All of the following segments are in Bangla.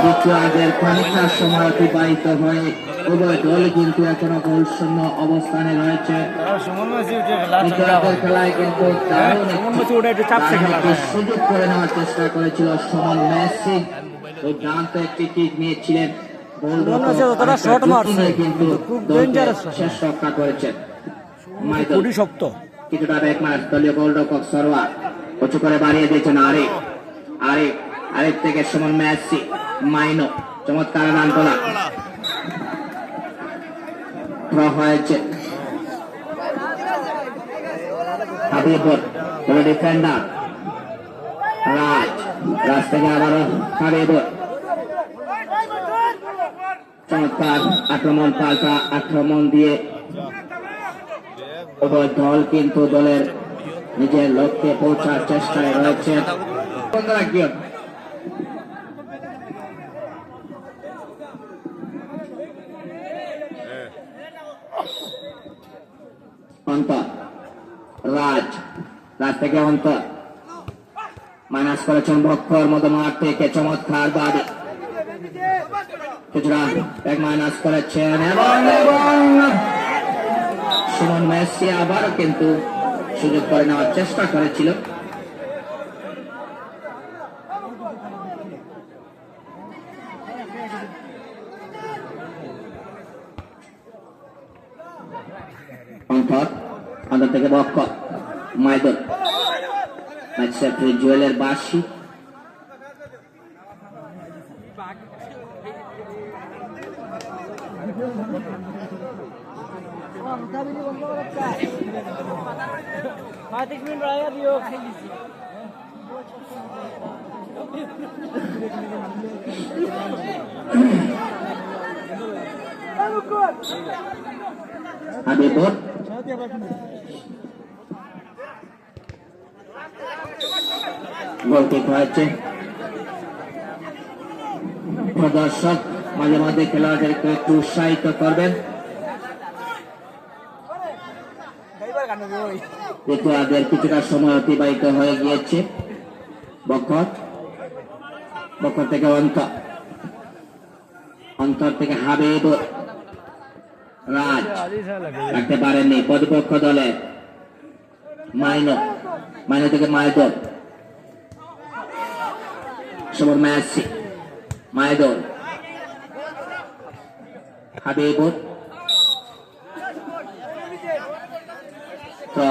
দ্বিতীয়ার্ধের খানিকটা সময় অতিবাহিত হয়ে উভয় দল কিন্তু এখনো গোলশূন্য অবস্থানে রয়েছে। দ্বিতীয়ার্ধের খেলায় কিন্তু দারুণ একটি সুযোগ করে নেওয়ার চেষ্টা করেছিল সুমন মেসি। দুর্দান্ত একটি কিক নিয়েছিলেন, কিন্তু শেষ রক্ষা করেছেন। কিছুটা ব্যাক মার দলীয় গোলরক্ষক সরোয়া উঁচু করে বাড়িয়ে দিয়েছেন আরেক আরেক আরেক থেকে সুমন মেসি মাইনো চমৎকার রান তোলা হয়েছে। হাবিবুর ডিফেন্ডার রাজ রাজ থেকে আবারও হাবিবুর চমৎকার আক্রমণ, পাল্টা আক্রমণ দিয়ে উভয় দল কিন্তু দলের নিজের লক্ষ্যে পৌঁছার চেষ্টায় রয়েছে। রাজ রাজ থেকে অন্তর মাইনাস করেছেন ভক্ষর মতো মাঠ থেকে চমৎকার বাড়ি কিছুটা এক মাইনাস করেছেন এবং সুমন মেসি আবারও কিন্তু সুযোগ করে নেওয়ার চেষ্টা করেছিল। অন্তর থেকে বক্কর মাইদুল জুয়েলের বাসি হাবিবুর গোলকিক হয়েছে। প্রদর্শক মাঝে মাঝে খেলোয়াড়দেরকে একটু উৎসাহিত করবেন। দ্বিতীয়ার্ধের কিছুটা সময় অতিবাহিত হয়ে গিয়েছে। বক্কর বক্কর থেকে অন্তর অন্তর থেকে হাবিবুর রাজ রাখতে পারেননি প্রতিপক্ষ দলে মাইনো মাইনো থেকে মাইদুল সুমন মেসি মাইদুল হাবিবুর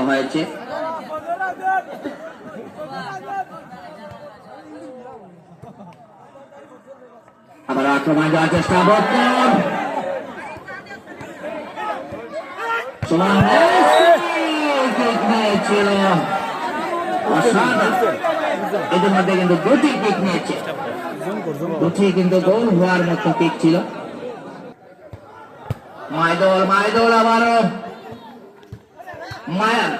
হয়েছে। আবার আক্রমণ যাওয়ার চেষ্টা বক্কর ছিল এদের মধ্যে কিন্তু দুটি কিক নিয়েছে, দুটি কিন্তু গোল হওয়ার মতো কিক ছিল। মাইদুল মাইদুল আবারও মায়ান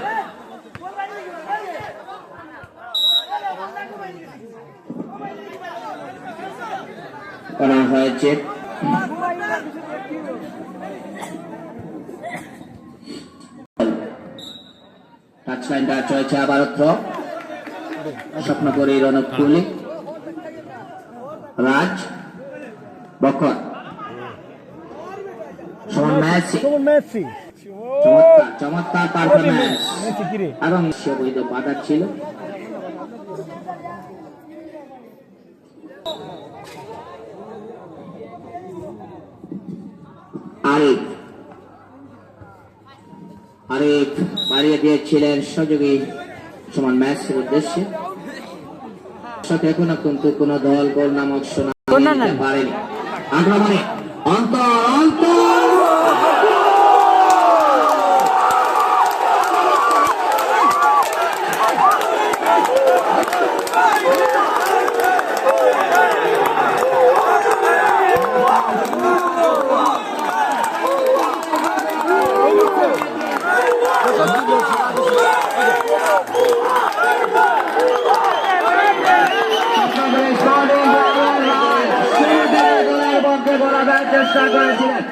করা হয়েছে। টাচলাইনটা চলছে আবারও থ্রো স্বপ্নপুরী রনক তুলি রাজ বক্কর সুমন মেসি চমৎকার পারফরম্যান্স এবং বৈধ বাধা ছিল। আরিফ আরিফ বাড়িয়ে দিয়েছিলেন সহযোগী সুমন মেসির উদ্দেশ্যে। এখনো কিন্তু কোন দল গোল নামক শোনা পারেনি। আক্রমণে অন্তর অন্তর চেষ্টা করেছিলেন।